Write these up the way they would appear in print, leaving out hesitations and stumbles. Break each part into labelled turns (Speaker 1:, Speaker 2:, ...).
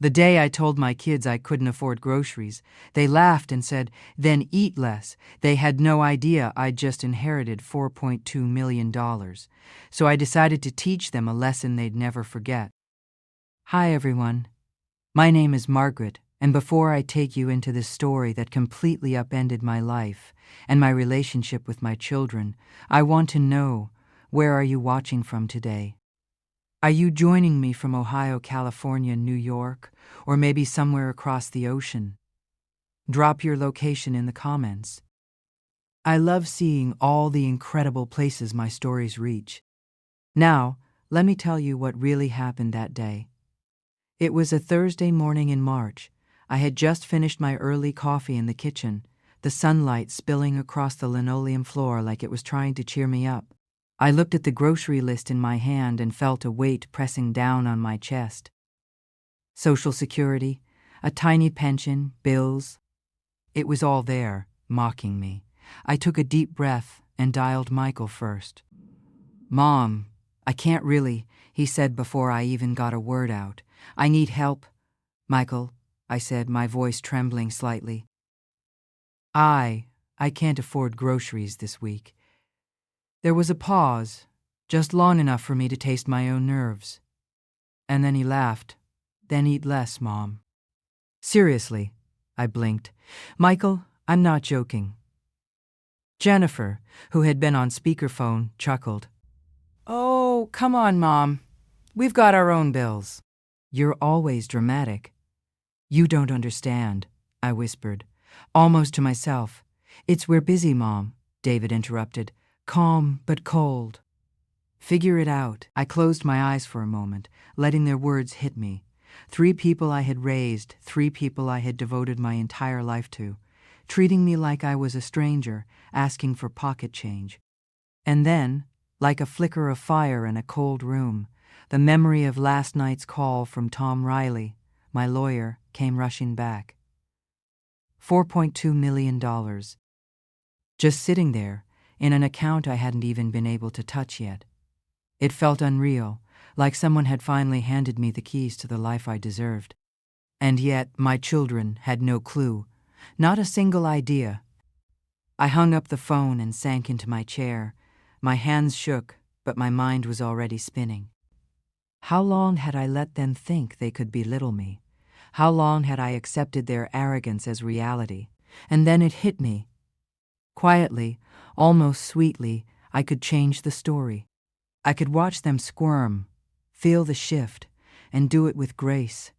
Speaker 1: The day I told my kids I couldn't afford groceries, they laughed and said, "Then eat less." They had no idea I'd just inherited $4.2 million. So I decided to teach them a lesson they'd never forget. Hi, everyone. My name is Margaret, and before I take you into this story that completely upended my life and my relationship with my children, I want to know, where are you watching from today? Are you joining me from Ohio, California, New York, or maybe somewhere across the ocean? Drop your location in the comments. I love seeing all the incredible places my stories reach. Now, let me tell you what really happened that day. It was a Thursday morning in March. I had just finished my early coffee in the kitchen, the sunlight spilling across the linoleum floor like it was trying to cheer me up. I looked at the grocery list in my hand and felt a weight pressing down on my chest. Social Security, a tiny pension, bills. It was all there, mocking me. I took a deep breath and dialed Michael first. "Mom, I can't really," he said before I even got a word out. "I need help." "Michael," I said, my voice trembling slightly. I can't afford groceries this week." There was a pause, just long enough for me to taste my own nerves. And then he laughed. "Then eat less, Mom." "Seriously," I blinked. "Michael, I'm not joking." Jennifer, who had been on speakerphone, chuckled. "Oh, come on, Mom. We've got our own bills." "You're always dramatic." "You don't understand," I whispered, almost to myself. "We're busy, Mom," David interrupted. "Calm but cold." "Figure it out." I closed my eyes for a moment, letting their words hit me. 3 people I had raised, 3 people I had devoted my entire life to, treating me like I was a stranger, asking for pocket change. And then, like a flicker of fire in a cold room, the memory of last night's call from Tom Riley, my lawyer, came rushing back. $4.2 million. Just sitting there, in an account I hadn't even been able to touch yet. It felt unreal, like someone had finally handed me the keys to the life I deserved. And yet my children had no clue, not a single idea. I hung up the phone and sank into my chair. My hands shook, but my mind was already spinning. How long had I let them think they could belittle me? How long had I accepted their arrogance as reality? And then it hit me. Quietly, almost sweetly, I could change the story. I could watch them squirm, feel the shift, and do it with grace.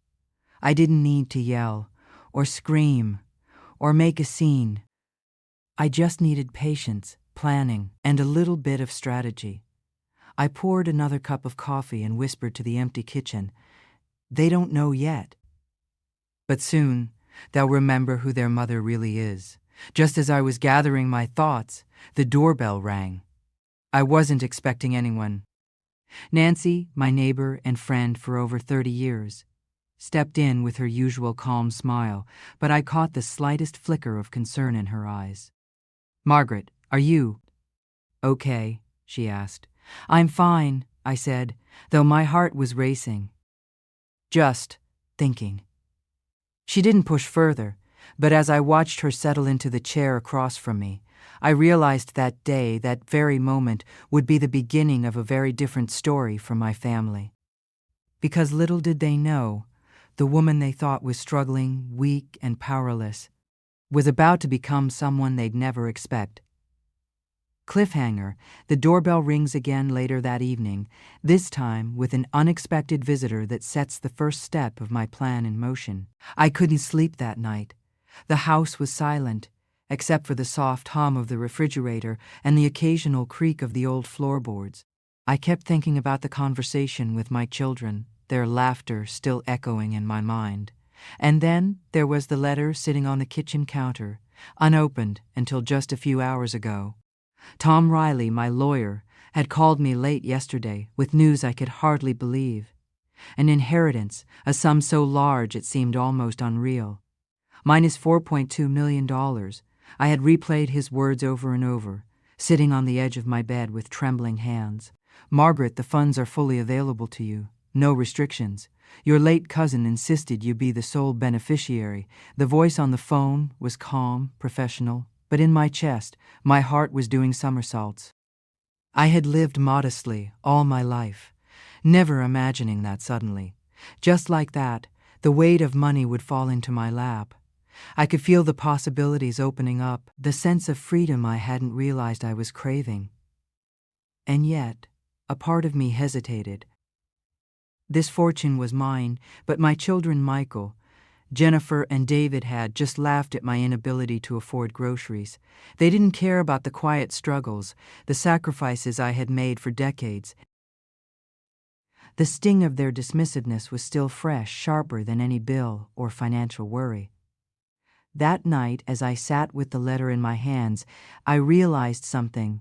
Speaker 1: I didn't need to yell, or scream, or make a scene. I just needed patience, planning, and a little bit of strategy. I poured another cup of coffee and whispered to the empty kitchen, "They don't know yet. But soon, they'll remember who their mother really is." Just as I was gathering my thoughts, the doorbell rang. I wasn't expecting anyone. Nancy, my neighbor and friend for over 30 years, stepped in with her usual calm smile, but I caught the slightest flicker of concern in her eyes. "Margaret, are you okay?" she asked. "I'm fine," I said, though my heart was racing. "Just thinking." She didn't push further, but as I watched her settle into the chair across from me, I realized that day, that very moment, would be the beginning of a very different story for my family. Because little did they know, the woman they thought was struggling, weak, and powerless was about to become someone they'd never expect. Cliffhanger, the doorbell rings again later that evening, this time with an unexpected visitor that sets the first step of my plan in motion. I couldn't sleep that night. The house was silent, except for the soft hum of the refrigerator and the occasional creak of the old floorboards. I kept thinking about the conversation with my children, their laughter still echoing in my mind. And then there was the letter sitting on the kitchen counter, unopened until just a few hours ago. Tom Riley, my lawyer, had called me late yesterday with news I could hardly believe. An inheritance, a sum so large it seemed almost unreal. Minus $4.2 million. I had replayed his words over and over, sitting on the edge of my bed with trembling hands. "Margaret, the funds are fully available to you. No restrictions. Your late cousin insisted you be the sole beneficiary. The voice on the phone was calm, professional, but in my chest, my heart was doing somersaults. I had lived modestly all my life, never imagining that suddenly. Just like that, the weight of money would fall into my lap. I could feel the possibilities opening up, the sense of freedom I hadn't realized I was craving. And yet, a part of me hesitated. This fortune was mine, but my children Michael, Jennifer, and David had just laughed at my inability to afford groceries. They didn't care about the quiet struggles, the sacrifices I had made for decades. The sting of their dismissiveness was still fresh, sharper than any bill or financial worry. That night, as I sat with the letter in my hands, I realized something.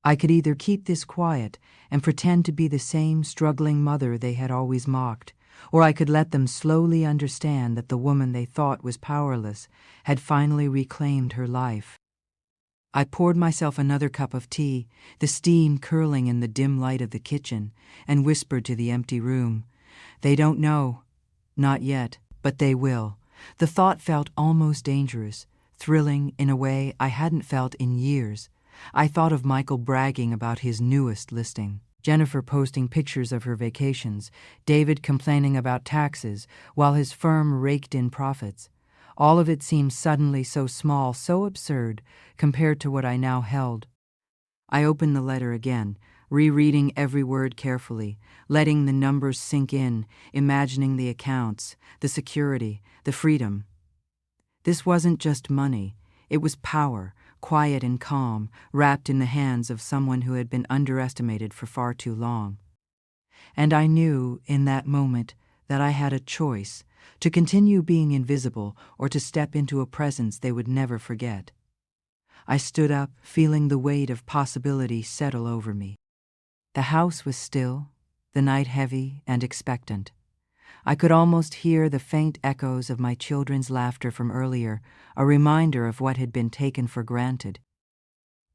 Speaker 1: I could either keep this quiet and pretend to be the same struggling mother they had always mocked, or I could let them slowly understand that the woman they thought was powerless had finally reclaimed her life. I poured myself another cup of tea, the steam curling in the dim light of the kitchen, and whispered to the empty room, "They don't know. Not yet, but they will." The thought felt almost dangerous, thrilling in a way I hadn't felt in years. I thought of Michael bragging about his newest listing, Jennifer posting pictures of her vacations, David complaining about taxes while his firm raked in profits. All of it seemed suddenly so small, so absurd, compared to what I now held. I opened the letter again, rereading every word carefully, letting the numbers sink in, imagining the accounts, the security, the freedom. This wasn't just money. It was power, quiet and calm, wrapped in the hands of someone who had been underestimated for far too long. And I knew, in that moment, that I had a choice, to continue being invisible or to step into a presence they would never forget. I stood up, feeling the weight of possibility settle over me. The house was still, the night heavy and expectant. I could almost hear the faint echoes of my children's laughter from earlier, a reminder of what had been taken for granted.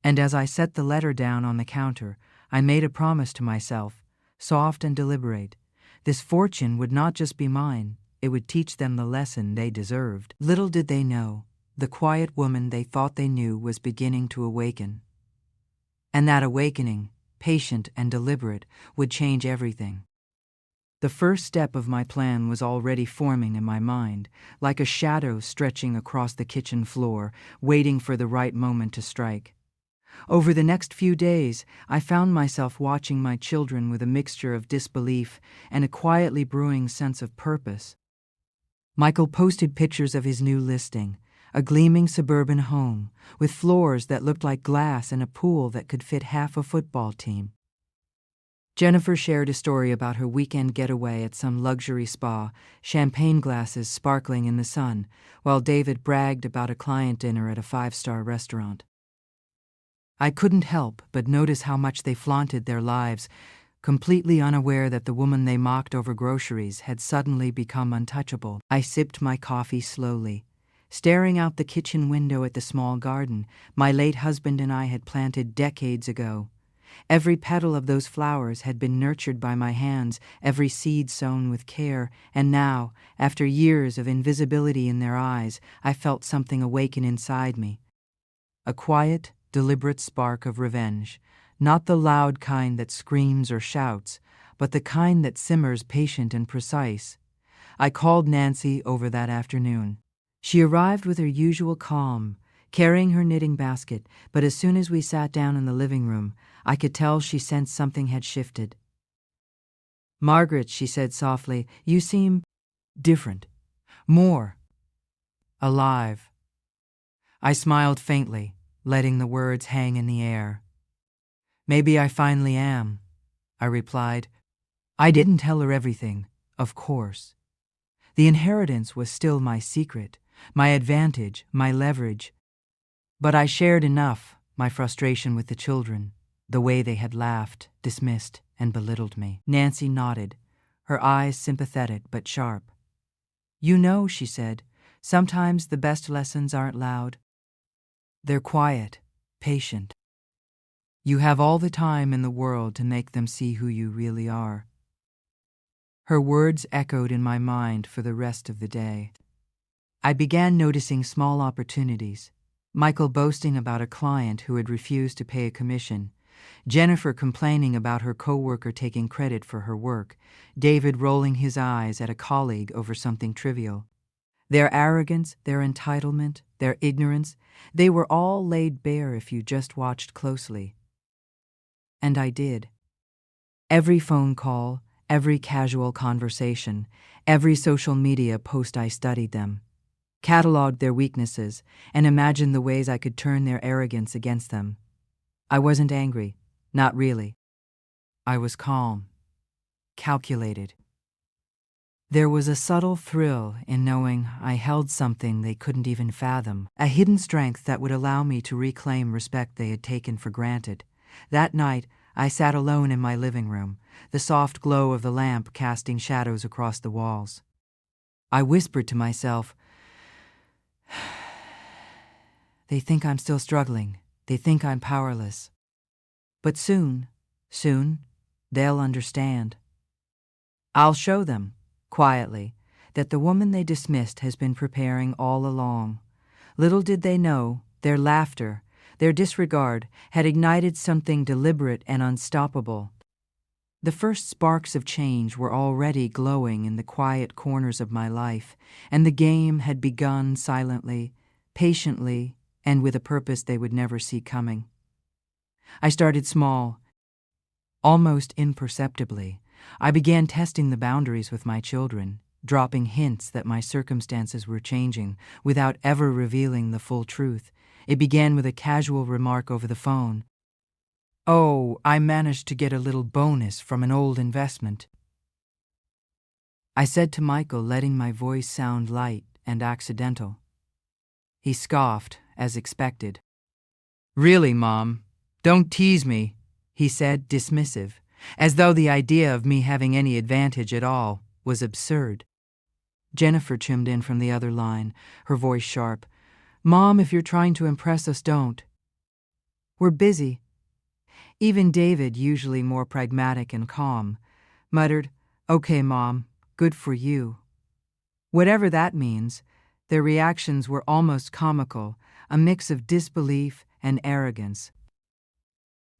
Speaker 1: And as I set the letter down on the counter, I made a promise to myself, soft and deliberate. This fortune would not just be mine, it would teach them the lesson they deserved. Little did they know, the quiet woman they thought they knew was beginning to awaken. And that awakening, patient and deliberate, would change everything. The first step of my plan was already forming in my mind, like a shadow stretching across the kitchen floor, waiting for the right moment to strike. Over the next few days, I found myself watching my children with a mixture of disbelief and a quietly brewing sense of purpose. Michael posted pictures of his new listing, a gleaming suburban home, with floors that looked like glass and a pool that could fit half a football team. Jennifer shared a story about her weekend getaway at some luxury spa, champagne glasses sparkling in the sun, while David bragged about a client dinner at a five-star restaurant. I couldn't help but notice how much they flaunted their lives, completely unaware that the woman they mocked over groceries had suddenly become untouchable. I sipped my coffee slowly, staring out the kitchen window at the small garden my late husband and I had planted decades ago. Every petal of those flowers had been nurtured by my hands, every seed sown with care, and now, after years of invisibility in their eyes, I felt something awaken inside me. A quiet, deliberate spark of revenge, not the loud kind that screams or shouts, but the kind that simmers patient and precise. I called Nancy over that afternoon. She arrived with her usual calm, carrying her knitting basket, but as soon as we sat down in the living room, I could tell she sensed something had shifted. "Margaret," she said softly, "you seem different. More alive." I smiled faintly, letting the words hang in the air. "Maybe I finally am," I replied. I didn't tell her everything, of course. The inheritance was still my secret, my advantage, my leverage. But I shared enough, my frustration with the children, the way they had laughed, dismissed, and belittled me. Nancy nodded, her eyes sympathetic but sharp. "You know," she said, "sometimes the best lessons aren't loud. They're quiet, patient. You have all the time in the world to make them see who you really are." Her words echoed in my mind for the rest of the day. I began noticing small opportunities. Michael boasting about a client who had refused to pay a commission, Jennifer complaining about her coworker taking credit for her work, David rolling his eyes at a colleague over something trivial. Their arrogance, their entitlement, their ignorance, they were all laid bare if you just watched closely. And I did. Every phone call, every casual conversation, every social media post, I studied them, cataloged their weaknesses, and imagined the ways I could turn their arrogance against them. I wasn't angry, not really. I was calm, calculated. There was a subtle thrill in knowing I held something they couldn't even fathom, a hidden strength that would allow me to reclaim respect they had taken for granted. That night, I sat alone in my living room, the soft glow of the lamp casting shadows across the walls. I whispered to myself, "They think I'm still struggling. They think I'm powerless. But soon, they'll understand. I'll show them, quietly, that the woman they dismissed has been preparing all along. Little did they know, their laughter, their disregard, had ignited something deliberate and unstoppable. The first sparks of change were already glowing in the quiet corners of my life, and the game had begun silently, patiently, and with a purpose they would never see coming. I started small. Almost imperceptibly, I began testing the boundaries with my children, dropping hints that my circumstances were changing without ever revealing the full truth. It began with a casual remark over the phone. "Oh, I managed to get a little bonus from an old investment," I said to Michael, letting my voice sound light and accidental. He scoffed, as expected. "Really, Mom? Don't tease me," he said, dismissive, as though the idea of me having any advantage at all was absurd. Jennifer chimed in from the other line, her voice sharp. "Mom, if you're trying to impress us, don't. We're busy." Even David, usually more pragmatic and calm, muttered, "Okay, Mom, good for you." Whatever that means, their reactions were almost comical, a mix of disbelief and arrogance.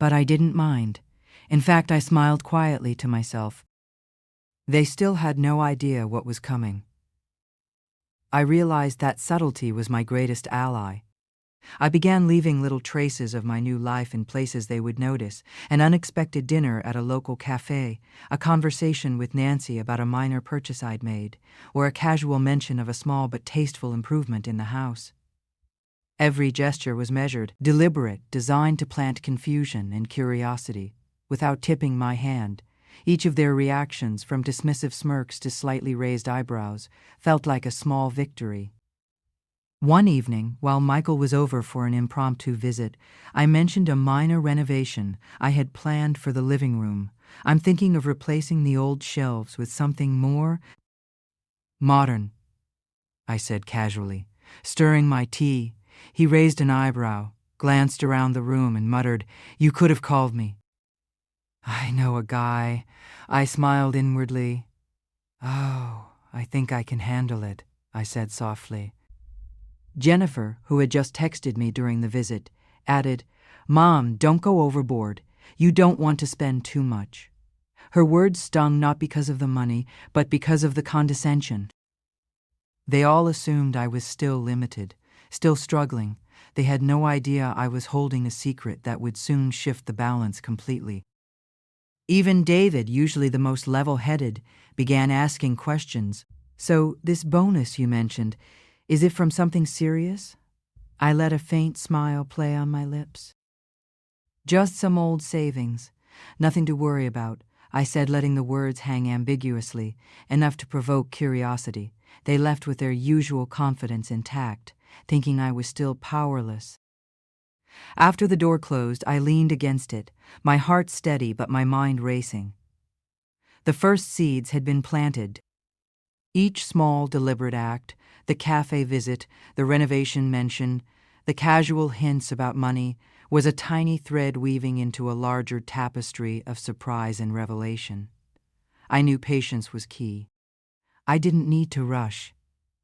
Speaker 1: But I didn't mind. In fact, I smiled quietly to myself. They still had no idea what was coming. I realized that subtlety was my greatest ally. I began leaving little traces of my new life in places they would notice: an unexpected dinner at a local cafe, a conversation with Nancy about a minor purchase I'd made, or a casual mention of a small but tasteful improvement in the house. Every gesture was measured, deliberate, designed to plant confusion and curiosity, without tipping my hand. Each of their reactions, from dismissive smirks to slightly raised eyebrows, felt like a small victory. One evening, while Michael was over for an impromptu visit, I mentioned a minor renovation I had planned for the living room. "I'm thinking of replacing the old shelves with something more modern," I said casually. Stirring my tea, he raised an eyebrow, glanced around the room, and muttered, "You could have called me." "I know a guy," I smiled inwardly. "Oh, I think I can handle it," I said softly. Jennifer, who had just texted me during the visit, added, "Mom, don't go overboard. You don't want to spend too much." Her words stung not because of the money, but because of the condescension. They all assumed I was still limited, still struggling. They had no idea I was holding a secret that would soon shift the balance completely. Even David, usually the most level-headed, began asking questions. "So, this bonus you mentioned, is it from something serious?" I let a faint smile play on my lips. "Just some old savings. Nothing to worry about," I said, letting the words hang ambiguously, enough to provoke curiosity. They left with their usual confidence intact, thinking I was still powerless. After the door closed, I leaned against it, my heart steady but my mind racing. The first seeds had been planted. Each small, deliberate act, the cafe visit, the renovation mention, the casual hints about money, was a tiny thread weaving into a larger tapestry of surprise and revelation. I knew patience was key. I didn't need to rush.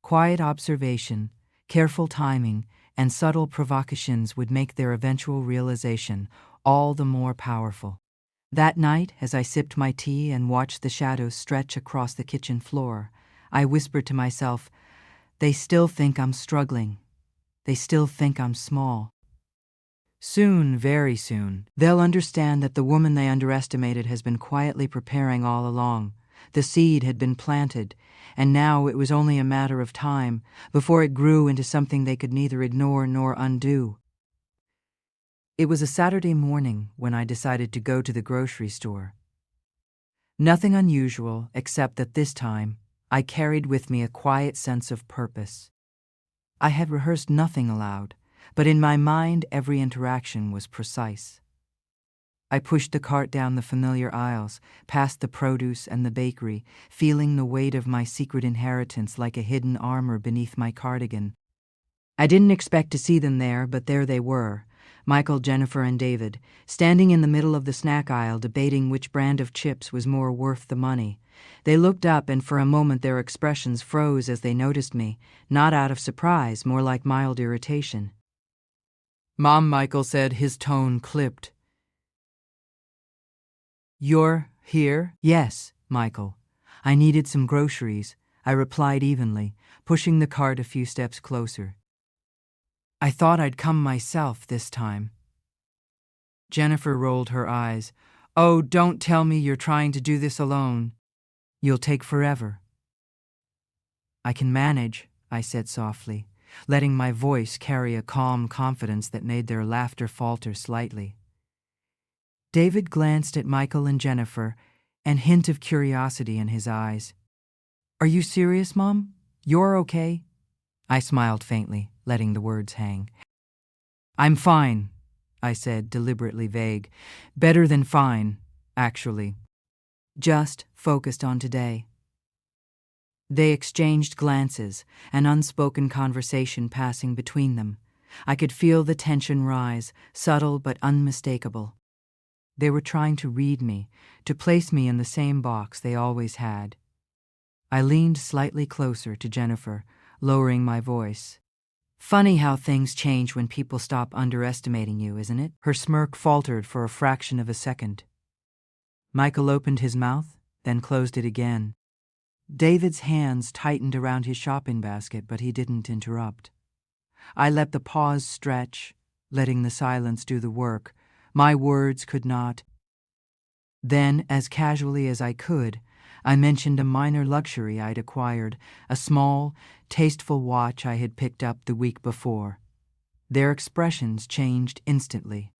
Speaker 1: Quiet observation, careful timing, and subtle provocations would make their eventual realization all the more powerful. That night, as I sipped my tea and watched the shadows stretch across the kitchen floor, I whispered to myself, "They still think I'm struggling. They still think I'm small. Soon, very soon, they'll understand that the woman they underestimated has been quietly preparing all along. The seed had been planted, and now it was only a matter of time before it grew into something they could neither ignore nor undo." It was a Saturday morning when I decided to go to the grocery store. Nothing unusual, except that this time I carried with me a quiet sense of purpose. I had rehearsed nothing aloud, but in my mind every interaction was precise. I pushed the cart down the familiar aisles, past the produce and the bakery, feeling the weight of my secret inheritance like a hidden armor beneath my cardigan. I didn't expect to see them there, but there they were, Michael, Jennifer, and David, standing in the middle of the snack aisle debating which brand of chips was more worth the money. They looked up, and for a moment their expressions froze as they noticed me, not out of surprise, more like mild irritation. "Mom," Michael said, his tone clipped. "You're here?" "Yes, Michael. I needed some groceries," I replied evenly, pushing the cart a few steps closer. "I thought I'd come myself this time." Jennifer rolled her eyes. "Oh, don't tell me you're trying to do this alone. You'll take forever." "I can manage," I said softly, letting my voice carry a calm confidence that made their laughter falter slightly. David glanced at Michael and Jennifer, an hint of curiosity in his eyes. "Are you serious, Mom? You're okay?" I smiled faintly, letting the words hang. "I'm fine," I said, deliberately vague. "Better than fine, actually. Just focused on today." They exchanged glances, an unspoken conversation passing between them. I could feel the tension rise, subtle but unmistakable. They were trying to read me, to place me in the same box they always had. I leaned slightly closer to Jennifer, lowering my voice. "Funny how things change when people stop underestimating you, isn't it?" Her smirk faltered for a fraction of a second. Michael opened his mouth, then closed it again. David's hands tightened around his shopping basket, but he didn't interrupt. I let the pause stretch, letting the silence do the work. My words could not. Then, as casually as I could, I mentioned a minor luxury I'd acquired, a small, tasteful watch I had picked up the week before. Their expressions changed instantly.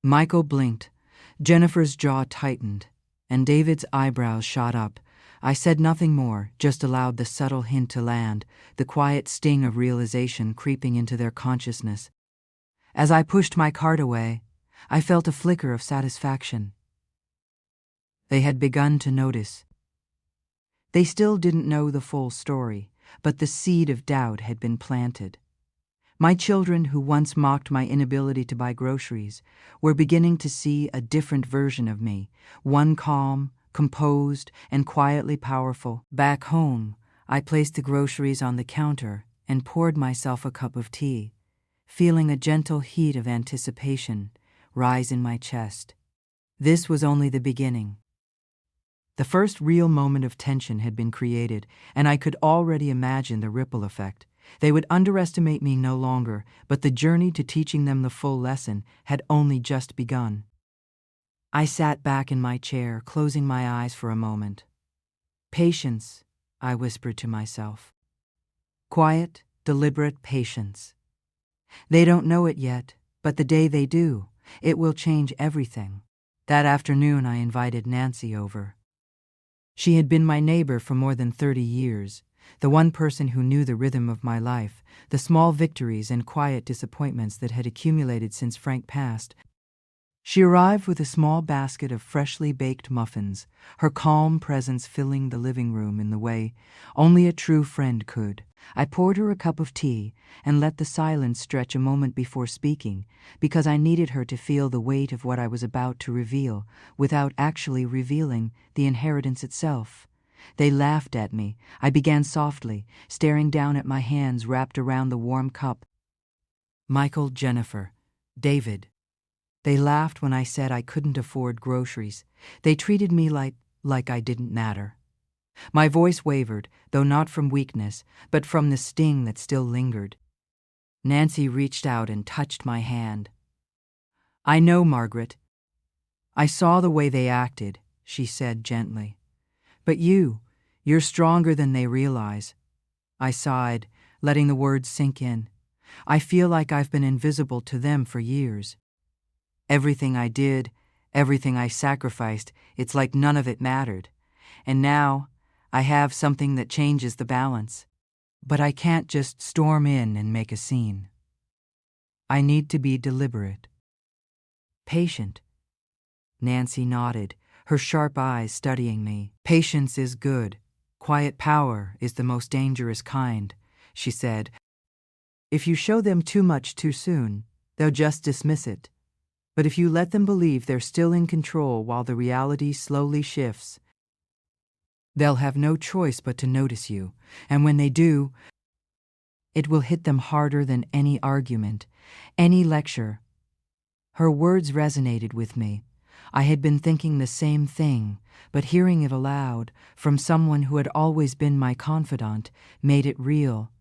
Speaker 1: Michael blinked, Jennifer's jaw tightened, and David's eyebrows shot up. I said nothing more, just allowed the subtle hint to land, the quiet sting of realization creeping into their consciousness. As I pushed my cart away, I felt a flicker of satisfaction. They had begun to notice. They still didn't know the full story, but the seed of doubt had been planted. My children, who once mocked my inability to buy groceries, were beginning to see a different version of me, one calm, composed, and quietly powerful. Back home, I placed the groceries on the counter and poured myself a cup of tea, feeling a gentle heat of anticipation rise in my chest. This was only the beginning. The first real moment of tension had been created, and I could already imagine the ripple effect. They would underestimate me no longer, but the journey to teaching them the full lesson had only just begun. I sat back in my chair, closing my eyes for a moment. "Patience," I whispered to myself. "Quiet, deliberate patience. They don't know it yet, but the day they do, it will change everything." That afternoon I invited Nancy over. She had been my neighbor for more than 30 years, the one person who knew the rhythm of my life, the small victories and quiet disappointments that had accumulated since Frank passed. She arrived with a small basket of freshly baked muffins, her calm presence filling the living room in the way only a true friend could. I poured her a cup of tea and let the silence stretch a moment before speaking, because I needed her to feel the weight of what I was about to reveal without actually revealing the inheritance itself. They laughed at me. I began softly, staring down at my hands wrapped around the warm cup. Michael, Jennifer, David. They laughed when I said I couldn't afford groceries. They treated me like I didn't matter. My voice wavered, though not from weakness, but from the sting that still lingered. Nancy reached out and touched my hand. "I know, Margaret. I saw the way they acted," she said gently. "But you're stronger than they realize." I sighed, letting the words sink in. I feel like I've been invisible to them for years. Everything I did, everything I sacrificed, it's like none of it mattered. And now, I have something that changes the balance. But I can't just storm in and make a scene. I need to be deliberate. Patient. Nancy nodded, her sharp eyes studying me. "Patience is good. Quiet power is the most dangerous kind," she said. "If you show them too much too soon, they'll just dismiss it. But if you let them believe they're still in control while the reality slowly shifts, they'll have no choice but to notice you, and when they do, it will hit them harder than any argument, any lecture." Her words resonated with me. I had been thinking the same thing, but hearing it aloud, from someone who had always been my confidant, made it real.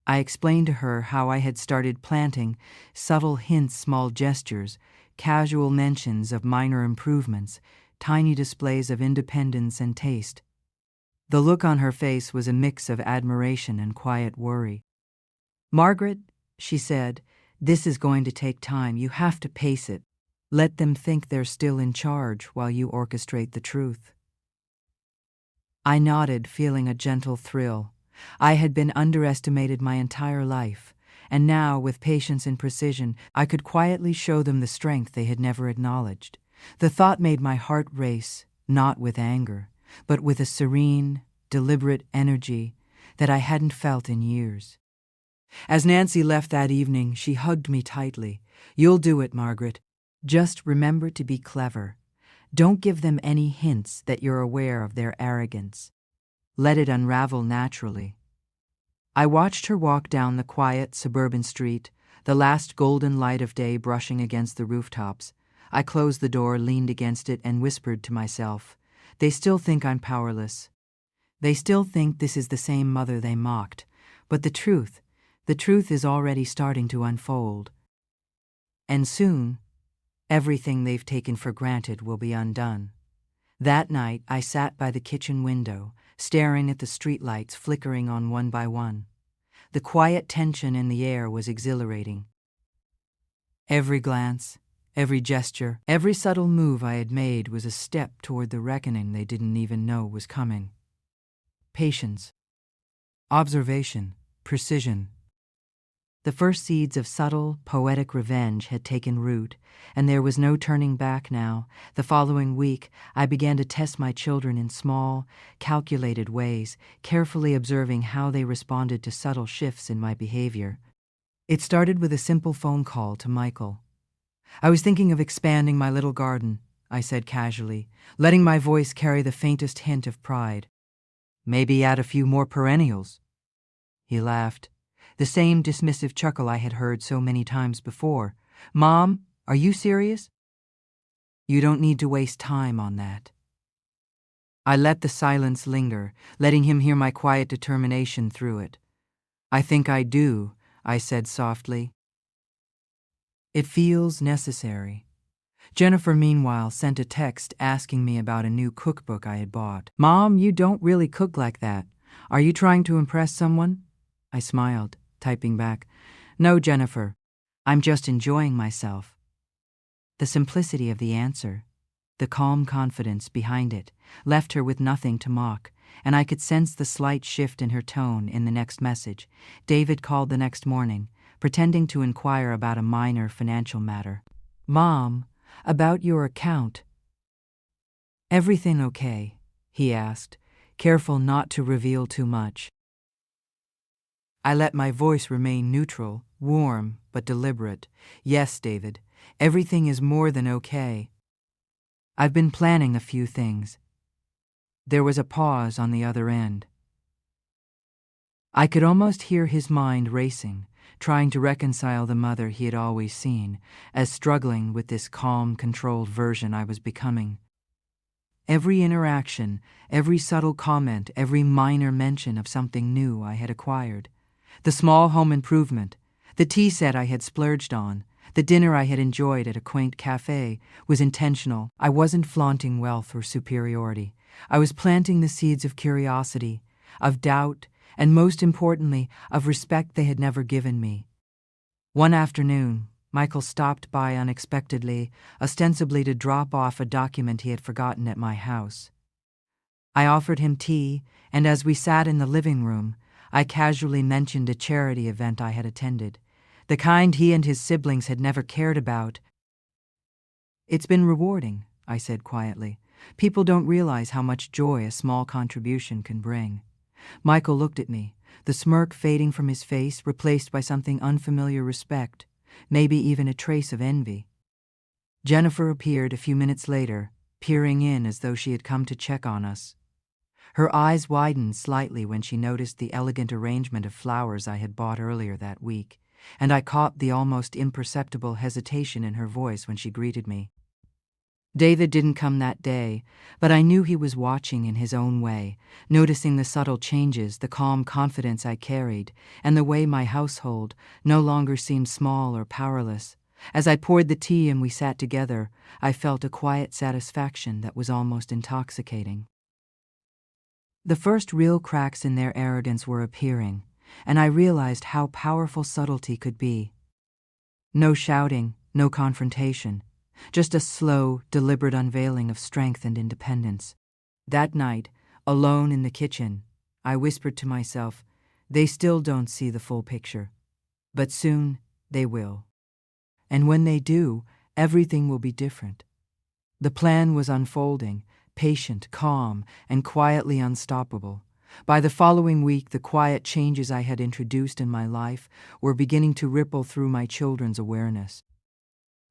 Speaker 1: I explained to her how I had started planting subtle hints, small gestures, casual mentions of minor improvements, tiny displays of independence and taste. The look on her face was a mix of admiration and quiet worry. "Margaret," she said, "this is going to take time. You have to pace it. Let them think they're still in charge while you orchestrate the truth." I nodded, feeling a gentle thrill. I had been underestimated my entire life, and now, with patience and precision, I could quietly show them the strength they had never acknowledged. The thought made my heart race, not with anger, but with a serene, deliberate energy that I hadn't felt in years. As Nancy left that evening, she hugged me tightly. "You'll do it, Margaret. Just remember to be clever. Don't give them any hints that you're aware of their arrogance. Let it unravel naturally." I watched her walk down the quiet suburban street, the last golden light of day brushing against the rooftops. I closed the door, leaned against it, and whispered to myself, "They still think I'm powerless. They still think this is the same mother they mocked. But the truth is already starting to unfold. And soon, everything they've taken for granted will be undone." That night, I sat by the kitchen window, staring at the streetlights flickering on one by one. The quiet tension in the air was exhilarating. Every glance, every gesture, every subtle move I had made was a step toward the reckoning they didn't even know was coming. Patience, observation, precision. The first seeds of subtle, poetic revenge had taken root, and there was no turning back now. The following week, I began to test my children in small, calculated ways, carefully observing how they responded to subtle shifts in my behavior. It started with a simple phone call to Michael. "I was thinking of expanding my little garden," I said casually, letting my voice carry the faintest hint of pride. "Maybe add a few more perennials." He laughed. The same dismissive chuckle I had heard so many times before. "Mom, are you serious?" "You don't need to waste time on that." I let the silence linger, letting him hear my quiet determination through it. "I think I do," I said softly. "It feels necessary." Jennifer, meanwhile, sent a text asking me about a new cookbook I had bought. "Mom, you don't really cook like that. Are you trying to impress someone?" I smiled, typing back, "No, Jennifer. I'm just enjoying myself." The simplicity of the answer, the calm confidence behind it, left her with nothing to mock, and I could sense the slight shift in her tone in the next message. David called the next morning, pretending to inquire about a minor financial matter. "Mom, about your account." "Everything okay?" he asked, careful not to reveal too much. I let my voice remain neutral, warm, but deliberate. Yes, David, everything is more than okay. I've been planning a few things. There was a pause on the other end. I could almost hear his mind racing, trying to reconcile the mother he had always seen, as struggling with this calm, controlled version I was becoming. Every interaction, every subtle comment, every minor mention of something new I had acquired. The small home improvement, the tea set I had splurged on, the dinner I had enjoyed at a quaint cafe was intentional. I wasn't flaunting wealth or superiority. I was planting the seeds of curiosity, of doubt, and most importantly, of respect they had never given me. One afternoon, Michael stopped by unexpectedly, ostensibly to drop off a document he had forgotten at my house. I offered him tea, and as we sat in the living room, I casually mentioned a charity event I had attended, the kind he and his siblings had never cared about. "It's been rewarding," I said quietly. "People don't realize how much joy a small contribution can bring." Michael looked at me, the smirk fading from his face, replaced by something unfamiliar respect, maybe even a trace of envy. Jennifer appeared a few minutes later, peering in as though she had come to check on us. Her eyes widened slightly when she noticed the elegant arrangement of flowers I had bought earlier that week, and I caught the almost imperceptible hesitation in her voice when she greeted me. David didn't come that day, but I knew he was watching in his own way, noticing the subtle changes, the calm confidence I carried, and the way my household no longer seemed small or powerless. As I poured the tea and we sat together, I felt a quiet satisfaction that was almost intoxicating. The first real cracks in their arrogance were appearing, and I realized how powerful subtlety could be. No shouting, no confrontation. Just a slow, deliberate unveiling of strength and independence. That night, alone in the kitchen, I whispered to myself, they still don't see the full picture. But soon, they will. And when they do, everything will be different. The plan was unfolding, patient, calm, and quietly unstoppable. By the following week, the quiet changes I had introduced in my life were beginning to ripple through my children's awareness.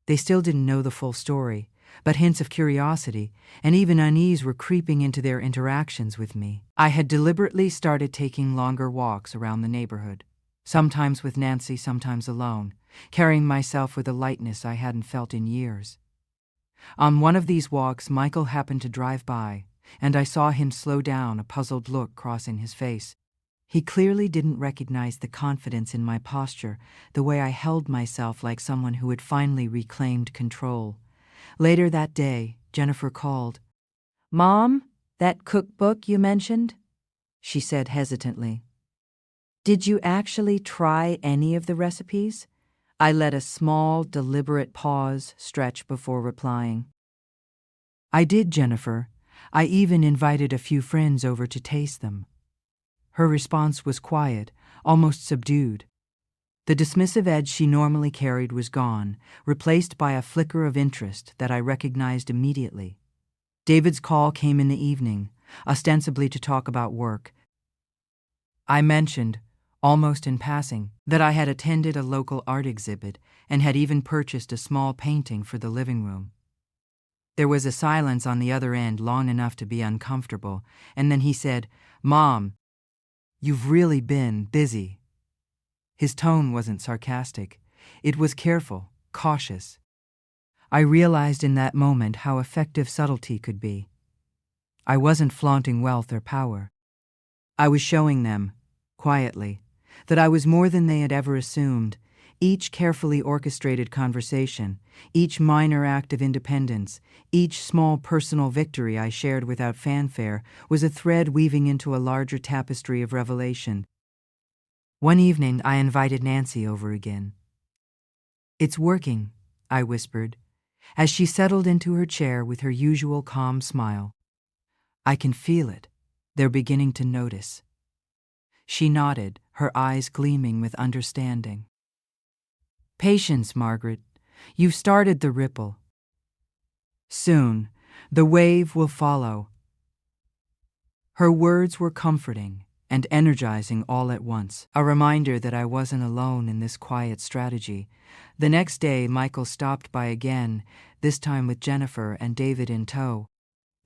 Speaker 1: They still didn't know the full story, but hints of curiosity and even unease were creeping into their interactions with me. I had deliberately started taking longer walks around the neighborhood, sometimes with Nancy, sometimes alone, carrying myself with a lightness I hadn't felt in years. On one of these walks, Michael happened to drive by, and I saw him slow down, a puzzled look crossing his face. He clearly didn't recognize the confidence in my posture, the way I held myself like someone who had finally reclaimed control. Later that day, Jennifer called. "Mom, that cookbook you mentioned?" she said hesitantly. "Did you actually try any of the recipes?" I let a small, deliberate pause stretch before replying. "I did, Jennifer. I even invited a few friends over to taste them." Her response was quiet, almost subdued. The dismissive edge she normally carried was gone, replaced by a flicker of interest that I recognized immediately. David's call came in the evening, ostensibly to talk about work. I mentioned, almost in passing, that I had attended a local art exhibit and had even purchased a small painting for the living room. There was a silence on the other end long enough to be uncomfortable, and then he said, "Mom, you've really been busy." His tone wasn't sarcastic. It was careful, cautious. I realized in that moment how effective subtlety could be. I wasn't flaunting wealth or power. I was showing them, quietly, that I was more than they had ever assumed. Each carefully orchestrated conversation, each minor act of independence, each small personal victory I shared without fanfare was a thread weaving into a larger tapestry of revelation. One evening, I invited Nancy over again. "It's working," I whispered, as she settled into her chair with her usual calm smile. "I can feel it. They're beginning to notice." She nodded, her eyes gleaming with understanding. "Patience, Margaret. You've started the ripple. Soon, the wave will follow." Her words were comforting, and energizing all at once. A reminder that I wasn't alone in this quiet strategy. The next day, Michael stopped by again, this time with Jennifer and David in tow.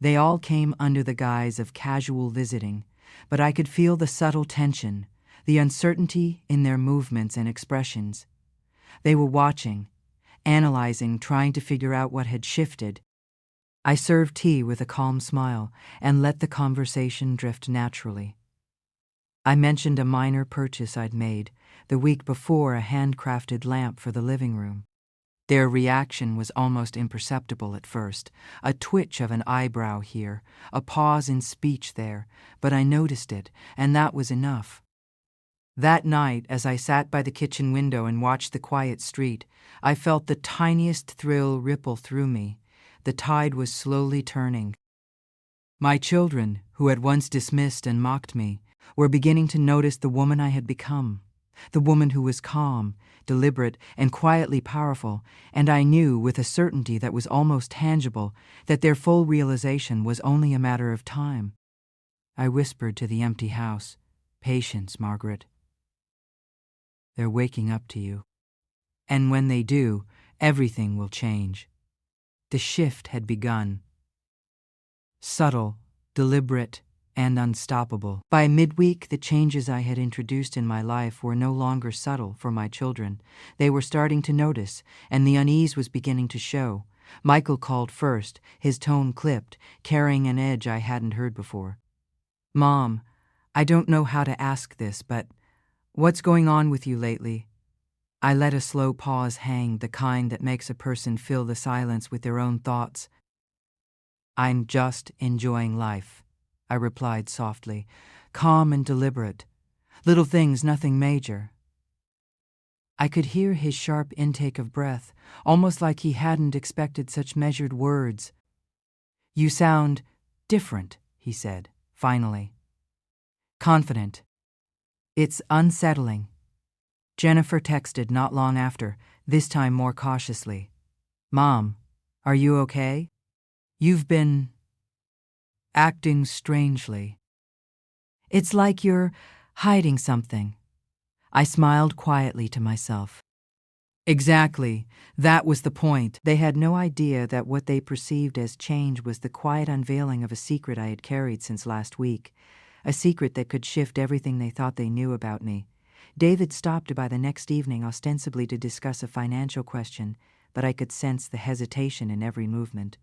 Speaker 1: They all came under the guise of casual visiting, but I could feel the subtle tension, the uncertainty in their movements and expressions. They were watching, analyzing, trying to figure out what had shifted. I served tea with a calm smile and let the conversation drift naturally. I mentioned a minor purchase I'd made the week before, a handcrafted lamp for the living room. Their reaction was almost imperceptible at first, a twitch of an eyebrow here, a pause in speech there, but I noticed it, and that was enough. That night, as I sat by the kitchen window and watched the quiet street, I felt the tiniest thrill ripple through me. The tide was slowly turning. My children, who had once dismissed and mocked me, were beginning to notice the woman I had become, the woman who was calm, deliberate, and quietly powerful, and I knew with a certainty that was almost tangible that their full realization was only a matter of time. I whispered to the empty house, "Patience, Margaret. They're waking up to you. And when they do, everything will change." The shift had begun. Subtle, deliberate, and unstoppable. By midweek, the changes I had introduced in my life were no longer subtle for my children. They were starting to notice, and the unease was beginning to show. Michael called first, his tone clipped, carrying an edge I hadn't heard before. "Mom, I don't know how to ask this, but what's going on with you lately?" I let a slow pause hang, the kind that makes a person fill the silence with their own thoughts. "I'm just enjoying life," I replied softly, calm and deliberate. "Little things, nothing major." I could hear his sharp intake of breath, almost like he hadn't expected such measured words. "You sound different," he said, finally. "Confident. It's unsettling." Jennifer texted not long after, this time more cautiously. "Mom, are you okay? You've been acting strangely. It's like you're hiding something." I smiled quietly to myself. Exactly. That was the point. They had no idea that what they perceived as change was the quiet unveiling of a secret I had carried since last week, a secret that could shift everything they thought they knew about me. David stopped by the next evening ostensibly to discuss a financial question, but I could sense the hesitation in every movement.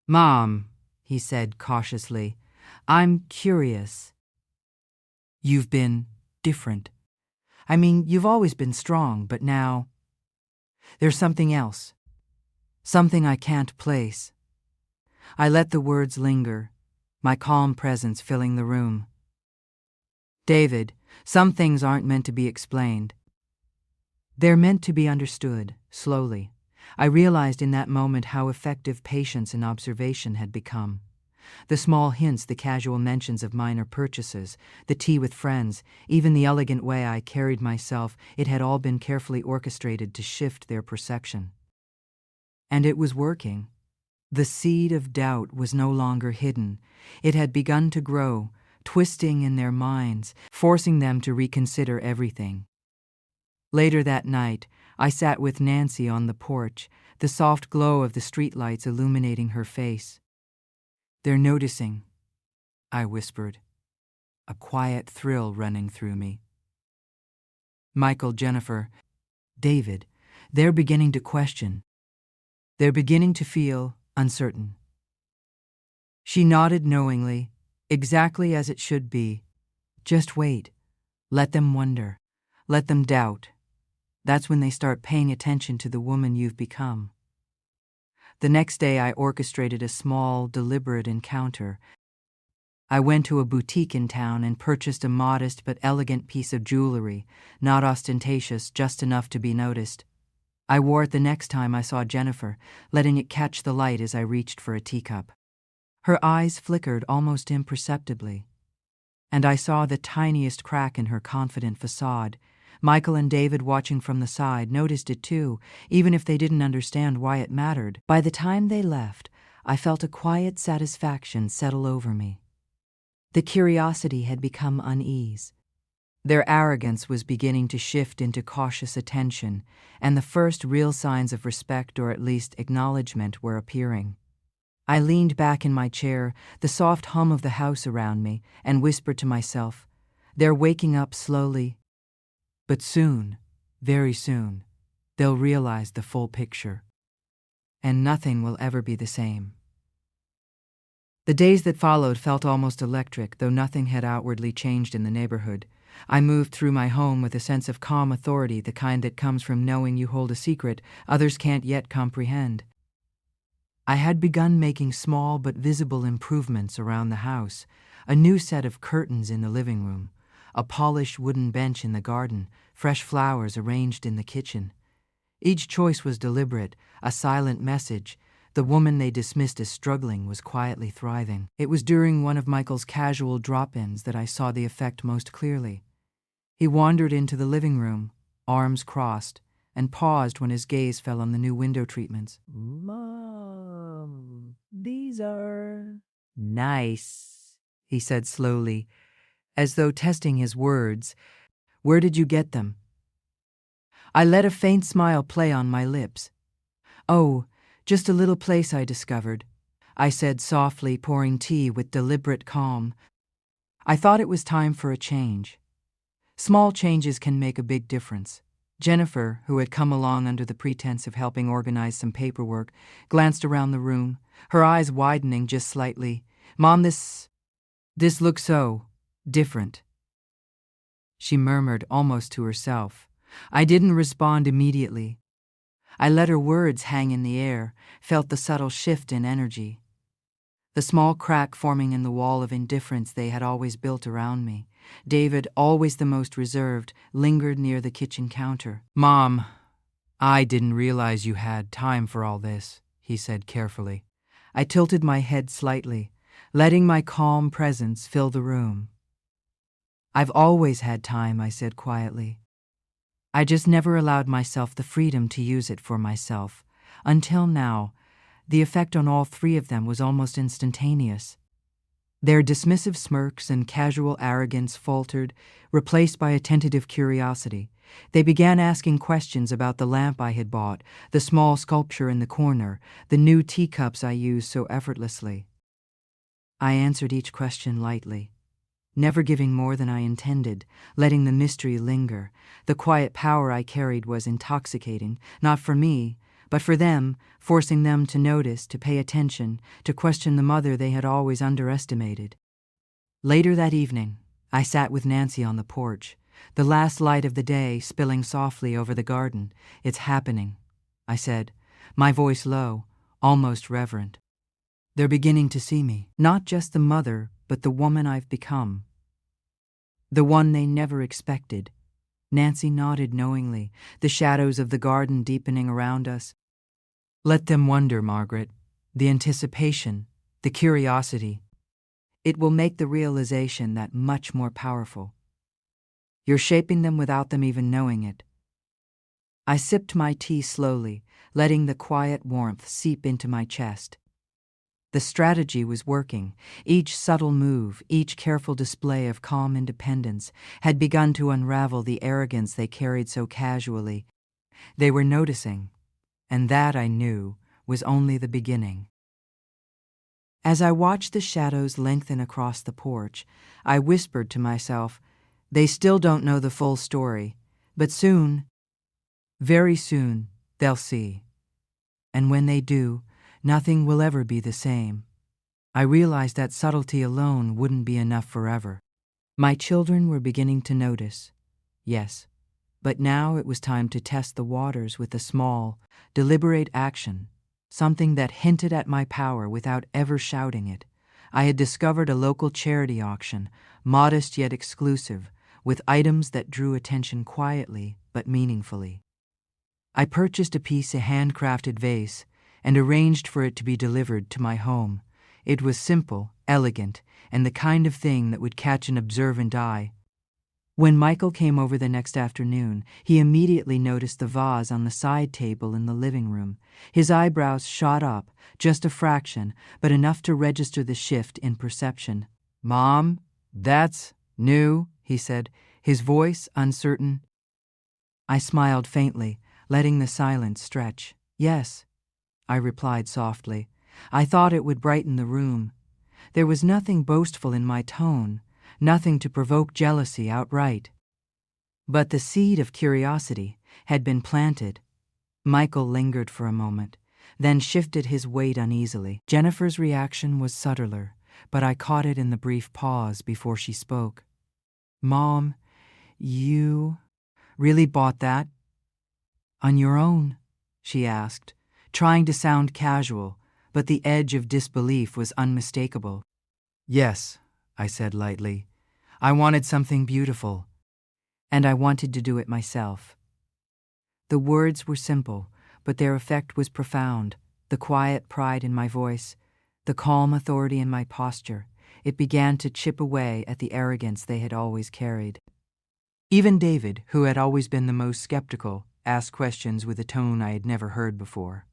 Speaker 1: "Mom," he said cautiously, "I'm curious. You've been different. I mean, you've always been strong, but now there's something else. Something I can't place." I let the words linger, my calm presence filling the room. "David, some things aren't meant to be explained. They're meant to be understood, slowly." I realized in that moment how effective patience and observation had become. The small hints, the casual mentions of minor purchases, the tea with friends, even the elegant way I carried myself, it had all been carefully orchestrated to shift their perception. And it was working. The seed of doubt was no longer hidden. It had begun to grow, twisting in their minds, forcing them to reconsider everything. Later that night, I sat with Nancy on the porch, the soft glow of the streetlights illuminating her face. "They're noticing," I whispered, a quiet thrill running through me. "Michael, Jennifer, David, they're beginning to question. They're beginning to feel uncertain." She nodded knowingly, exactly as it should be. "Just wait. Let them wonder. Let them doubt. That's when they start paying attention to the woman you've become." The next day I orchestrated a small, deliberate encounter. I went to a boutique in town and purchased a modest but elegant piece of jewelry, not ostentatious, just enough to be noticed. I wore it the next time I saw Jennifer, letting it catch the light as I reached for a teacup. Her eyes flickered almost imperceptibly, and I saw the tiniest crack in her confident facade. Michael and David, watching from the side, noticed it too, even if they didn't understand why it mattered. By the time they left, I felt a quiet satisfaction settle over me. The curiosity had become unease. Their arrogance was beginning to shift into cautious attention, and the first real signs of respect or at least acknowledgement were appearing. I leaned back in my chair, the soft hum of the house around me, and whispered to myself, "They're waking up slowly. But soon, very soon, they'll realize the full picture. And nothing will ever be the same." The days that followed felt almost electric, though nothing had outwardly changed in the neighborhood. I moved through my home with a sense of calm authority, the kind that comes from knowing you hold a secret others can't yet comprehend. I had begun making small but visible improvements around the house: a new set of curtains in the living room, a polished wooden bench in the garden, fresh flowers arranged in the kitchen. Each choice was deliberate, a silent message. The woman they dismissed as struggling was quietly thriving. It was during one of Michael's casual drop-ins that I saw the effect most clearly. He wandered into the living room, arms crossed, and paused when his gaze fell on the new window treatments. "Mom, these are nice," he said slowly, as though testing his words. "Where did you get them?" I let a faint smile play on my lips. "Oh, just a little place I discovered," I said softly, pouring tea with deliberate calm. I thought it was time for a change. Small changes can make a big difference. Jennifer, who had come along under the pretense of helping organize some paperwork, glanced around the room, her eyes widening just slightly. "Mom, this looks so different," she murmured almost to herself. I didn't respond immediately. I let her words hang in the air, felt the subtle shift in energy. The small crack forming in the wall of indifference they had always built around me. David, always the most reserved, lingered near the kitchen counter. "Mom, I didn't realize you had time for all this," he said carefully. I tilted my head slightly, letting my calm presence fill the room. "I've always had time," I said quietly. I just never allowed myself the freedom to use it for myself. Until now, the effect on all three of them was almost instantaneous. Their dismissive smirks and casual arrogance faltered, replaced by a tentative curiosity. They began asking questions about the lamp I had bought, the small sculpture in the corner, the new teacups I used so effortlessly. I answered each question lightly, never giving more than I intended, letting the mystery linger. The quiet power I carried was intoxicating, not for me, but for them, forcing them to notice, to pay attention, to question the mother they had always underestimated. Later that evening, I sat with Nancy on the porch, the last light of the day spilling softly over the garden. "It's happening," I said, my voice low, almost reverent. "They're beginning to see me, not just the mother, but the woman I've become. The one they never expected." Nancy nodded knowingly, the shadows of the garden deepening around us. "Let them wonder, Margaret. The anticipation, the curiosity. It will make the realization that much more powerful. You're shaping them without them even knowing it." I sipped my tea slowly, letting the quiet warmth seep into my chest. The strategy was working. Each subtle move, each careful display of calm independence had begun to unravel the arrogance they carried so casually. They were noticing, and that, I knew, was only the beginning. As I watched the shadows lengthen across the porch, I whispered to myself, "They still don't know the full story, but soon, very soon, they'll see. And when they do, nothing will ever be the same." I realized that subtlety alone wouldn't be enough forever. My children were beginning to notice, yes, but now it was time to test the waters with a small, deliberate action, something that hinted at my power without ever shouting it. I had discovered a local charity auction, modest yet exclusive, with items that drew attention quietly but meaningfully. I purchased a piece of handcrafted vase and arranged for it to be delivered to my home. It was simple, elegant, and the kind of thing that would catch an observant eye. When Michael came over the next afternoon, he immediately noticed the vase on the side table in the living room. His eyebrows shot up, just a fraction, but enough to register the shift in perception. "Mom, that's new," he said, his voice uncertain. I smiled faintly, letting the silence stretch. "Yes," I replied softly. I thought it would brighten the room. There was nothing boastful in my tone, nothing to provoke jealousy outright. But the seed of curiosity had been planted. Michael lingered for a moment, then shifted his weight uneasily. Jennifer's reaction was subtler, but I caught it in the brief pause before she spoke. "Mom, you really bought that? On your own?" she asked, trying to sound casual, but the edge of disbelief was unmistakable. "Yes," I said lightly. "I wanted something beautiful, and I wanted to do it myself." The words were simple, but their effect was profound. The quiet pride in my voice, the calm authority in my posture, it began to chip away at the arrogance they had always carried. Even David, who had always been the most skeptical, asked questions with a tone I had never heard before.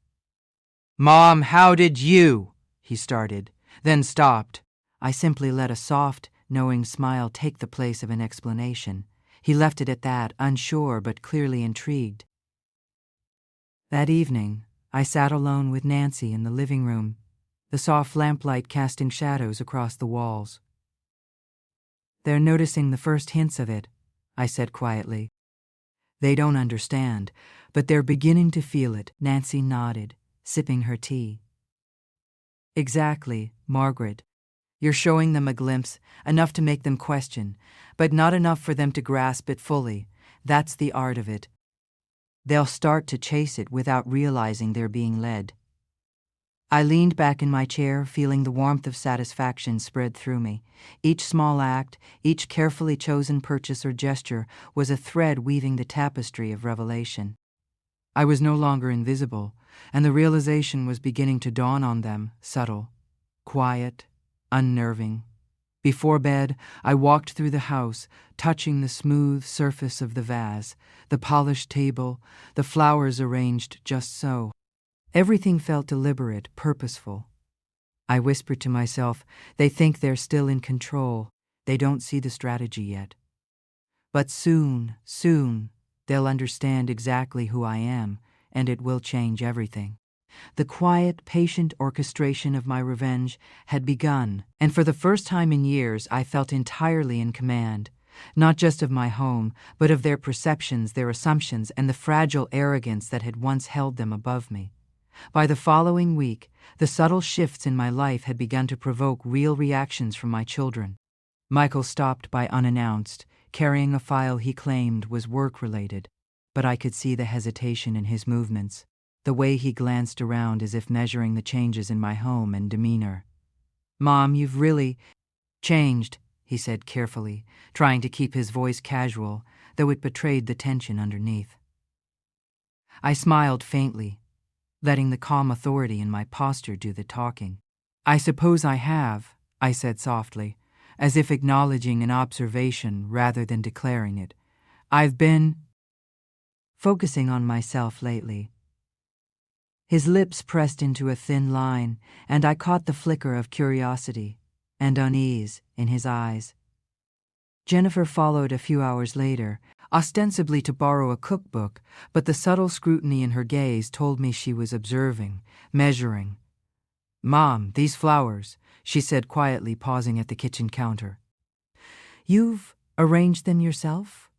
Speaker 1: "Mom, how did you?" he started, then stopped. I simply let a soft, knowing smile take the place of an explanation. He left it at that, unsure but clearly intrigued. That evening, I sat alone with Nancy in the living room, the soft lamplight casting shadows across the walls. "They're noticing the first hints of it," I said quietly. "They don't understand, but they're beginning to feel it." Nancy nodded, sipping her tea. "Exactly, Margaret. You're showing them a glimpse, enough to make them question, but not enough for them to grasp it fully. That's the art of it. They'll start to chase it without realizing they're being led." I leaned back in my chair, feeling the warmth of satisfaction spread through me. Each small act, each carefully chosen purchase or gesture was a thread weaving the tapestry of revelation. I was no longer invisible, and the realization was beginning to dawn on them, subtle, quiet, unnerving. Before bed, I walked through the house, touching the smooth surface of the vase, the polished table, the flowers arranged just so. Everything felt deliberate, purposeful. I whispered to myself, they think they're still in control. They don't see the strategy yet. But soon, they'll understand exactly who I am, and it will change everything. The quiet, patient orchestration of my revenge had begun, and for the first time in years I felt entirely in command, not just of my home, but of their perceptions, their assumptions, and the fragile arrogance that had once held them above me. By the following week, the subtle shifts in my life had begun to provoke real reactions from my children. Michael stopped by unannounced, carrying a file he claimed was work-related, but I could see the hesitation in his movements, the way he glanced around as if measuring the changes in my home and demeanor. "Mom, you've really changed," he said carefully, trying to keep his voice casual, though it betrayed the tension underneath. I smiled faintly, letting the calm authority in my posture do the talking. "I suppose I have," I said softly, as if acknowledging an observation rather than declaring it. "I've been focusing on myself lately." His lips pressed into a thin line, and I caught the flicker of curiosity and unease in his eyes. Jennifer followed a few hours later, ostensibly to borrow a cookbook, but the subtle scrutiny in her gaze told me she was observing, measuring. "Mom, these flowers," she said quietly, pausing at the kitchen counter. "You've arranged them yourself?"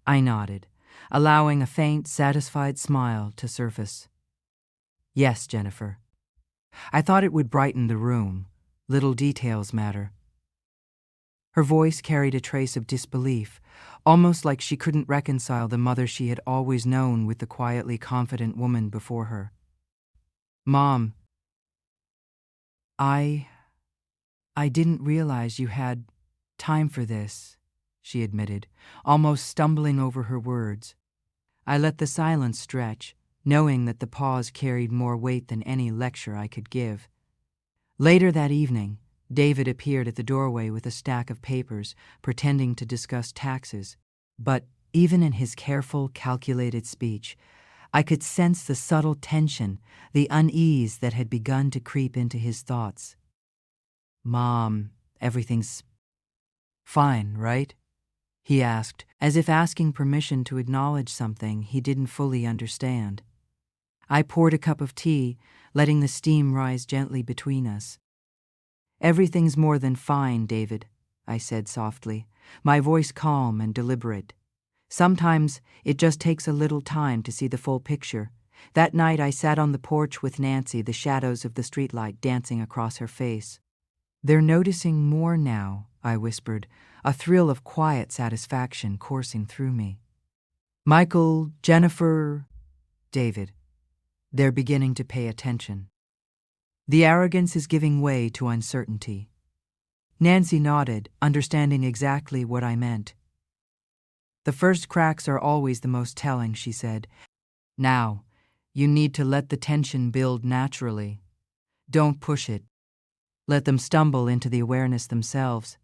Speaker 1: I nodded, allowing a faint, satisfied smile to surface. "Yes, Jennifer. I thought it would brighten the room. Little details matter." Her voice carried a trace of disbelief, almost like she couldn't reconcile the mother she had always known with the quietly confident woman before her. "Mom, I didn't realize you had time for this," she admitted, almost stumbling over her words. I let the silence stretch, knowing that the pause carried more weight than any lecture I could give. Later that evening, David appeared at the doorway with a stack of papers, pretending to discuss taxes. But even in his careful, calculated speech, I could sense the subtle tension, the unease that had begun to creep into his thoughts. "Mom, Everything's fine, right? He asked, as if asking permission to acknowledge something he didn't fully understand. I poured a cup of tea, letting the steam rise gently between us. Everything's more than fine, David, I said softly, my voice calm and deliberate. Sometimes it just takes a little time to see the full picture. That night I sat on the porch with Nancy, the shadows of the streetlight dancing across her face. They're noticing more now, I whispered, a thrill of quiet satisfaction coursing through me. Michael, Jennifer, David. They're beginning to pay attention. The arrogance is giving way to uncertainty. Nancy nodded, understanding exactly what I meant. The first cracks are always the most telling, she said. Now, you need to let the tension build naturally. Don't push it. Let them stumble into the awareness themselves.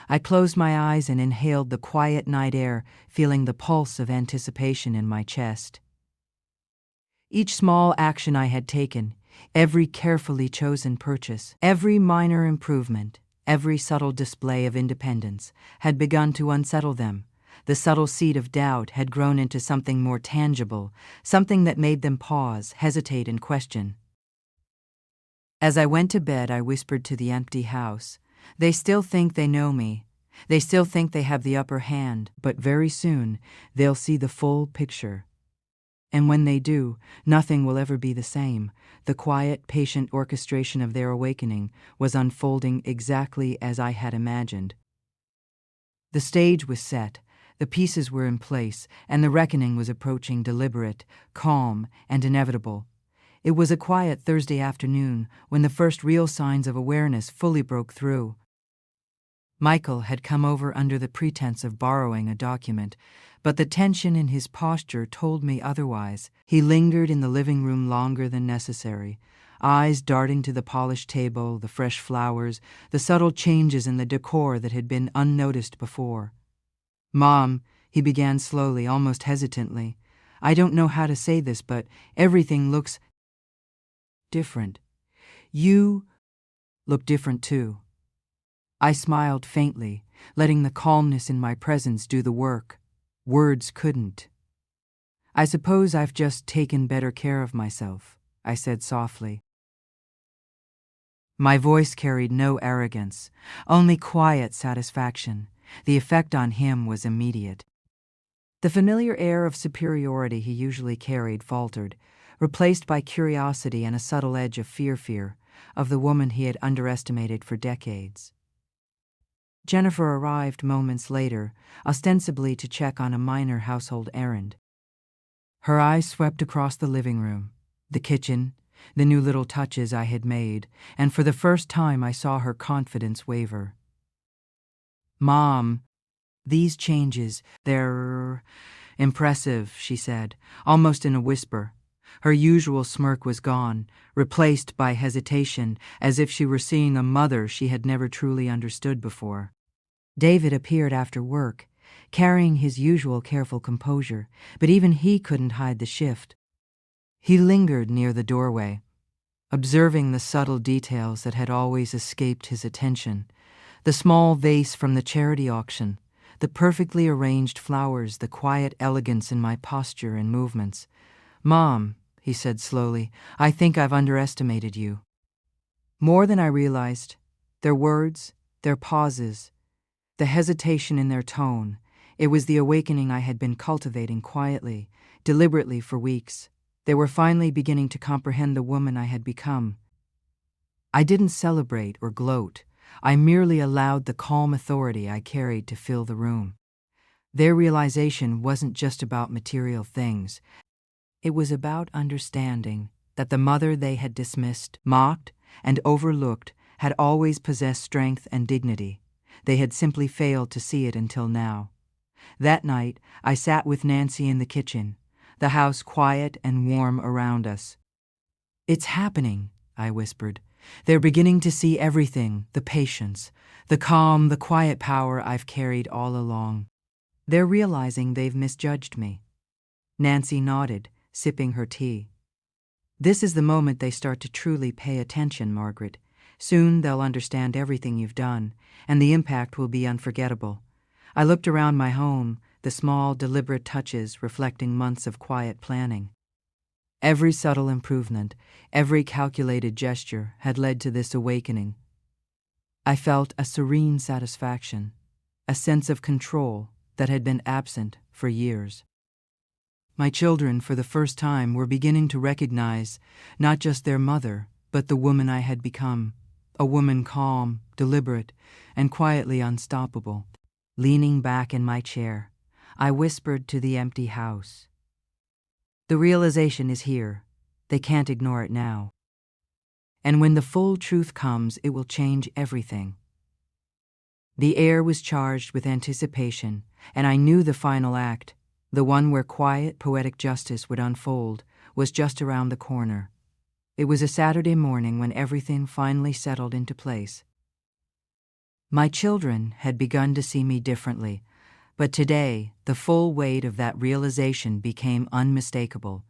Speaker 1: I closed my eyes and inhaled the quiet night air, feeling the pulse of anticipation in my chest. Each small action I had taken, every carefully chosen purchase, every minor improvement, every subtle display of independence, had begun to unsettle them. The subtle seed of doubt had grown into something more tangible, something that made them pause, hesitate, and question. As I went to bed, I whispered to the empty house, "They still think they know me. They still think they have the upper hand, but very soon they'll see the full picture. And when they do, nothing will ever be the same." The quiet, patient orchestration of their awakening was unfolding exactly as I had imagined. The stage was set, the pieces were in place, and the reckoning was approaching, deliberate, calm, and inevitable. It was a quiet Thursday afternoon when the first real signs of awareness fully broke through. Michael had come over under the pretense of borrowing a document, but the tension in his posture told me otherwise. He lingered in the living room longer than necessary, eyes darting to the polished table, the fresh flowers, the subtle changes in the decor that had been unnoticed before. "Mom," he began slowly, almost hesitantly, "I don't know how to say this, but everything looks different. You look different too." I smiled faintly, letting the calmness in my presence do the work. Words couldn't. "I suppose I've just taken better care of myself," I said softly. My voice carried no arrogance, only quiet satisfaction. The effect on him was immediate. The familiar air of superiority he usually carried faltered, replaced by curiosity and a subtle edge of fear of the woman he had underestimated for decades. Jennifer arrived moments later, ostensibly to check on a minor household errand. Her eyes swept across the living room, the kitchen, the new little touches I had made, and for the first time I saw her confidence waver. "Mom, these changes, they're impressive," she said, almost in a whisper. Her usual smirk was gone, replaced by hesitation, as if she were seeing a mother she had never truly understood before. David appeared after work, carrying his usual careful composure, but even he couldn't hide the shift. He lingered near the doorway, observing the subtle details that had always escaped his attention. The small vase from the charity auction, the perfectly arranged flowers, the quiet elegance in my posture and movements. "Mom," he said slowly, "I think I've underestimated you." More than I realized. Their words, their pauses, the hesitation in their tone, it was the awakening I had been cultivating quietly, deliberately for weeks. They were finally beginning to comprehend the woman I had become. I didn't celebrate or gloat. I merely allowed the calm authority I carried to fill the room. Their realization wasn't just about material things. It was about understanding that the mother they had dismissed, mocked, and overlooked had always possessed strength and dignity. They had simply failed to see it until now. That night, I sat with Nancy in the kitchen, the house quiet and warm around us. "It's happening," I whispered. "They're beginning to see everything, the patience, the calm, the quiet power I've carried all along. They're realizing they've misjudged me." Nancy nodded, sipping her tea. "This is the moment they start to truly pay attention, Margaret. Soon they'll understand everything you've done, and the impact will be unforgettable. I looked around my home, the small, deliberate touches reflecting months of quiet planning. Every subtle improvement, every calculated gesture had led to this awakening. I felt a serene satisfaction, a sense of control that had been absent for years. My children, for the first time, were beginning to recognize not just their mother, but the woman I had become, a woman calm, deliberate, and quietly unstoppable. Leaning back in my chair, I whispered to the empty house. The realization is here. They can't ignore it now. And when the full truth comes, it will change everything. The air was charged with anticipation, and I knew the final act, the one where quiet, poetic justice would unfold, was just around the corner. It was a Saturday morning when everything finally settled into place. My children had begun to see me differently, but today the full weight of that realization became unmistakable.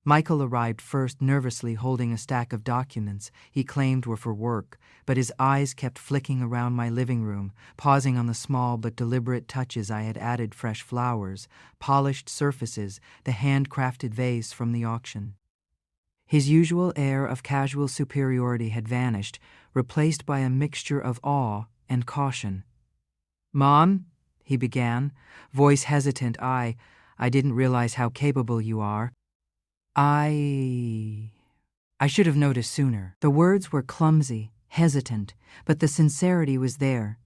Speaker 1: Michael arrived first, nervously holding a stack of documents he claimed were for work, but his eyes kept flicking around my living room, pausing on the small but deliberate touches I had added: fresh flowers, polished surfaces, the handcrafted vase from the auction. His usual air of casual superiority had vanished, replaced by a mixture of awe and caution. "Mom," he began, voice hesitant. I didn't realize how capable you are. I should have noticed sooner." The words were clumsy, hesitant, but the sincerity was there.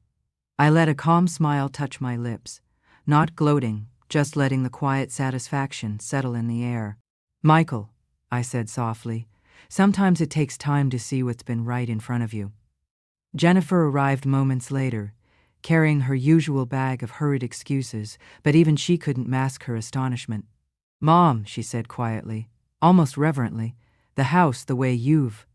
Speaker 1: I let a calm smile touch my lips, not gloating, just letting the quiet satisfaction settle in the air. "Michael," I said softly, "sometimes it takes time to see what's been right in front of you." Jennifer arrived moments later, carrying her usual bag of hurried excuses, but even she couldn't mask her astonishment. "Mom," she said quietly, almost reverently, "the house the way you've—"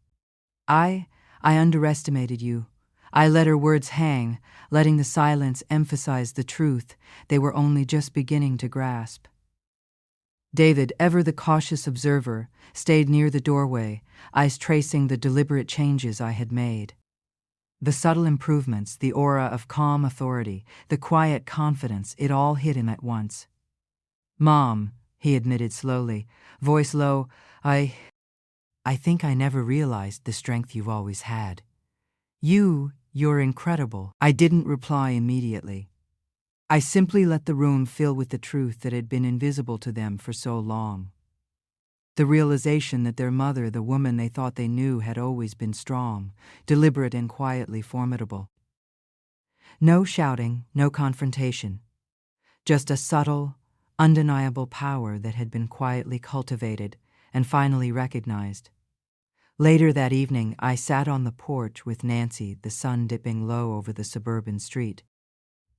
Speaker 1: I underestimated you." I let her words hang, letting the silence emphasize the truth they were only just beginning to grasp. David, ever the cautious observer, stayed near the doorway, eyes tracing the deliberate changes I had made. The subtle improvements, the aura of calm authority, the quiet confidence, it all hit him at once. "Mom," he admitted slowly, voice low, I think I never realized the strength you've always had. You're incredible." I didn't reply immediately. I simply let the room fill with the truth that had been invisible to them for so long. The realization that their mother, the woman they thought they knew, had always been strong, deliberate, and quietly formidable. No shouting, no confrontation. Just a subtle, undeniable power that had been quietly cultivated and finally recognized. Later that evening, I sat on the porch with Nancy, the sun dipping low over the suburban street.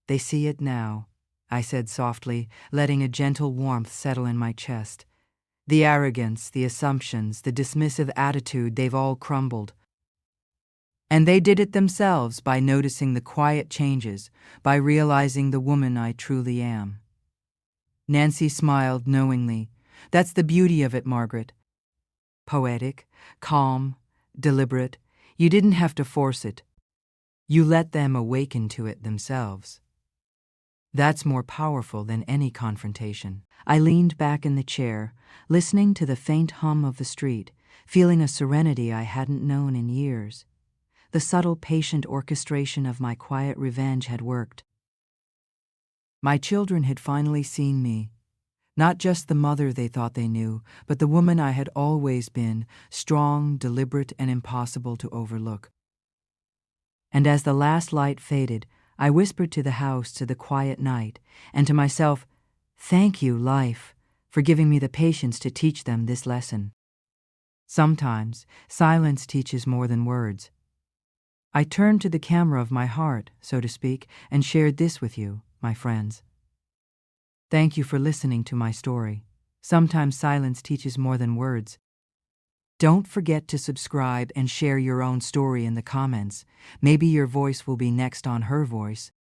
Speaker 1: "They see it now," I said softly, letting a gentle warmth settle in my chest. "The arrogance, the assumptions, the dismissive attitude, they've all crumbled. And they did it themselves by noticing the quiet changes, by realizing the woman I truly am." Nancy smiled knowingly. "That's the beauty of it, Margaret. Poetic, calm, deliberate. You didn't have to force it. You let them awaken to it themselves. That's more powerful than any confrontation." I leaned back in the chair, listening to the faint hum of the street, feeling a serenity I hadn't known in years. The subtle, patient orchestration of my quiet revenge had worked. My children had finally seen me. Not just the mother they thought they knew, but the woman I had always been, strong, deliberate, and impossible to overlook. And as the last light faded, I whispered to the house, to the quiet night, and to myself, "Thank you, life, for giving me the patience to teach them this lesson." Sometimes silence teaches more than words. I turned to the camera of my heart, so to speak, and shared this with you, my friends. Thank you for listening to my story. Sometimes silence teaches more than words. Don't forget to subscribe and share your own story in the comments. Maybe your voice will be next on Her Voice.